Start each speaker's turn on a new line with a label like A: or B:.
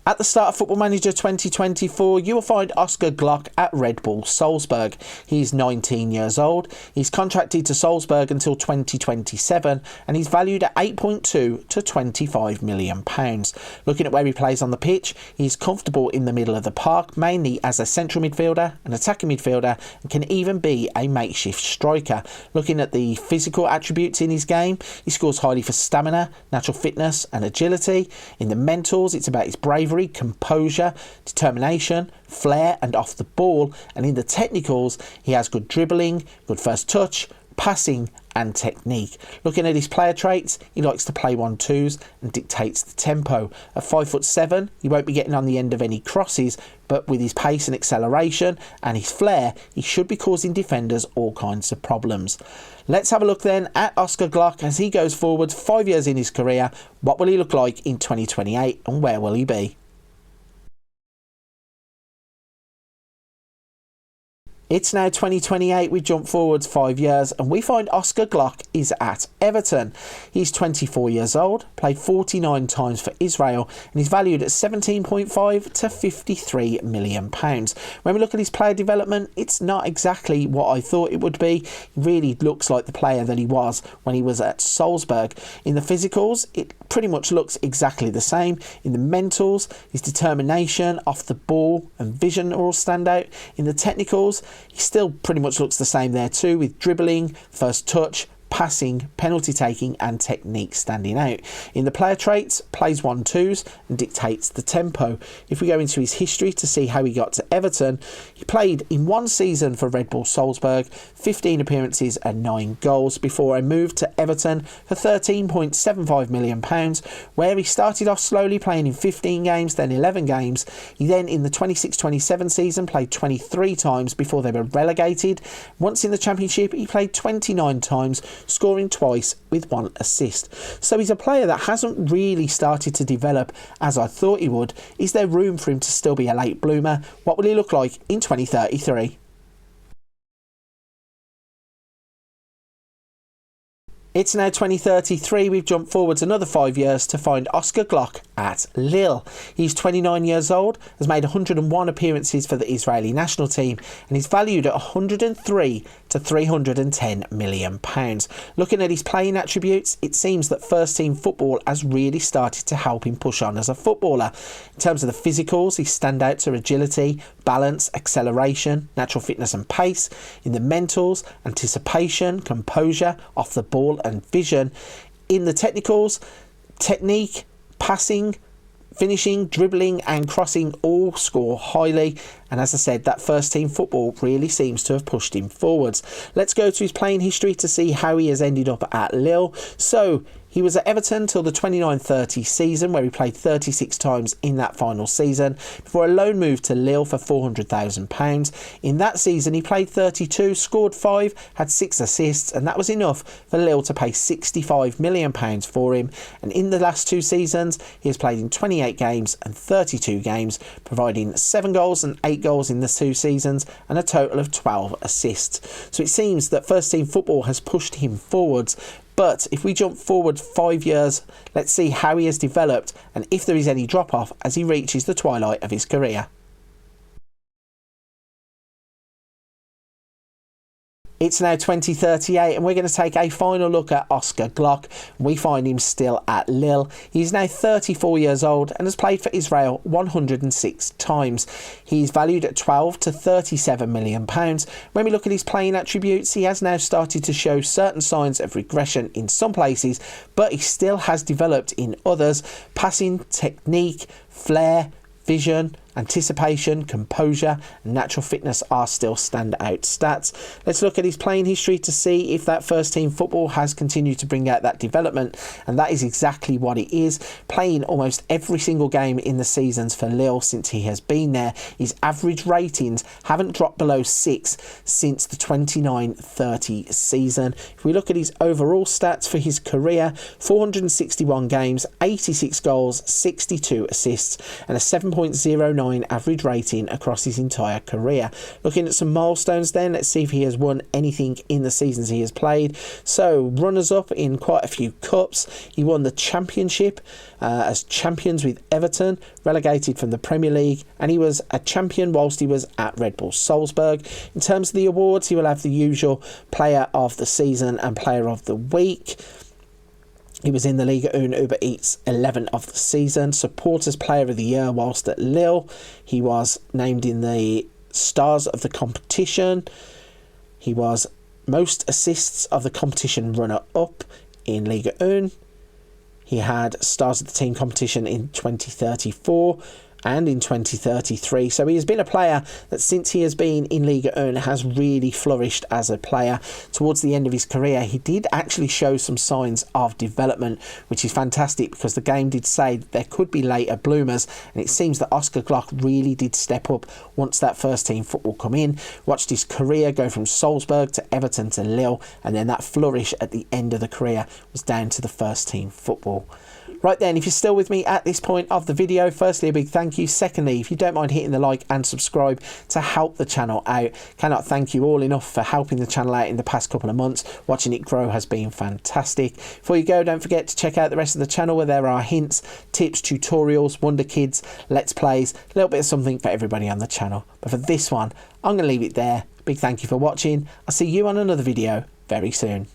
A: At the start of Football Manager 2024, you will find Oscar Gloukh at Red Bull Salzburg. He's 19 years old. He's contracted to Salzburg until 2027 and he's valued at 8.2 to £25 million. Looking at where he plays on the pitch, he's comfortable in the middle of the park, mainly as a central midfielder, an attacking midfielder, and can even be a makeshift striker. Looking at the physical attributes in his game, he scores highly for stamina, natural fitness and agility. In the mentals, it's about his bravery, composure, determination, flair and off the ball, and in the technicals he has good dribbling, good first touch, passing and technique. Looking at his player traits, he likes to play 1-2s and dictates the tempo. At 5'7", he won't be getting on the end of any crosses, but with his pace and acceleration and his flair, he should be causing defenders all kinds of problems. Let's have a look then at Oscar Gloukh as he goes forward 5 years in his career. What will he look like in 2028 and where will he be? It's now 2028, we jump forwards 5 years and we find Oscar Gloukh is at Everton. He's 24 years old, played 49 times for Israel and he's valued at 17.5 to £53 million. When we look at his player development, it's not exactly what I thought it would be. He really looks like the player that he was when he was at Salzburg. In the physicals, it pretty much looks exactly the same. In the mentals, his determination, off the ball and vision all stand out. In the technicals, he still pretty much looks the same there too, with dribbling, first touch, passing, penalty taking and technique standing out. In the player traits, plays 1-2s and dictates the tempo. If we go into his history to see how he got to Everton, he played in one season for Red Bull Salzburg, 15 appearances and 9 goals before I moved to Everton for £13.75 million, where he started off slowly playing in 15 games, then 11 games. He then in the 26-27 season played 23 times before they were relegated. Once in the Championship, he played 29 times, scoring twice with 1 assist. So he's a player that hasn't really started to develop as I thought he would. Is there room for him to still be a late bloomer? What will he look like in 2033? It's now 2033, we've jumped forwards another 5 years to find Oscar Gloukh at Lille. He's 29 years old, has made 101 appearances for the Israeli national team and is valued at 103 to £310 million. Looking at his playing attributes, it seems that first team football has really started to help him push on as a footballer. In terms of the physicals, his standouts are agility, balance, acceleration, natural fitness and pace. In the mentals, anticipation, composure, off the ball and vision. In the technicals, technique, passing, finishing, dribbling and crossing all score highly, and as I said, that first team football really seems to have pushed him forwards. Let's go to his playing history to see how he has ended up at Lille. So he was at Everton till the 29-30 season, where he played 36 times in that final season, before a loan move to Lille for £400,000. In that season, he played 32, scored 5, had 6 assists, and that was enough for Lille to pay £65 million for him. And in the last 2 seasons, he has played in 28 games and 32 games, providing 7 goals and 8 goals in the 2 seasons, and a total of 12 assists. So it seems that first team football has pushed him forwards. But if we jump forward 5 years, let's see how he has developed and if there is any drop off as he reaches the twilight of his career. It's now 2038 and we're going to take a final look at Oscar Gloukh. We find him still at Lille. He's now 34 years old and has played for Israel 106 times. He's valued at 12 to £37 million. When we look at his playing attributes, he has now started to show certain signs of regression in some places, but he still has developed in others. Passing, technique, flair, vision, anticipation, composure and natural fitness are still standout stats. Let's look at his playing history to see if that first team football has continued to bring out that development, and that is exactly what it is. Playing almost every single game in the seasons for Lille since he has been there. His average ratings haven't dropped below 6 since the 29-30 season. If we look at his overall stats for his career, 461 games, 86 goals, 62 assists and a 7.09 1.9 average rating across his entire career. Looking at some milestones then, let's see if he has won anything in the seasons he has played. So, runners-up in quite a few cups. He won the Championship as champions with Everton, relegated from the Premier League, and he was a champion whilst he was at Red Bull Salzburg. In terms of the awards, he will have the usual Player of the Season and Player of the Week. He was in the Liga 1 Uber Eats 11 of the season, Supporters Player of the Year whilst at Lille. He was named in the Stars of the Competition. He was Most Assists of the Competition runner-up in Liga 1. He had Stars of the Team competition in 2034 and in 2033. So he has been a player that since he has been in Liga 1 has really flourished as a player. Towards the end of his career, he did actually show some signs of development, which is fantastic because the game did say that there could be later bloomers, and it seems that Oscar Gloukh really did step up once that first team football come in. Watched his career go from Salzburg to Everton to Lille, and then that flourish at the end of the career was down to the first team football. Right then, if you're still with me at this point of the video, firstly, a big thank you. Secondly, if you don't mind hitting the like and subscribe to help the channel out. Cannot thank you all enough for helping the channel out in the past couple of months. Watching it grow has been fantastic. Before you go, don't forget to check out the rest of the channel where there are hints, tips, tutorials, wonderkids, let's plays, a little bit of something for everybody on the channel. But for this one, I'm going to leave it there. Big thank you for watching. I'll see you on another video very soon.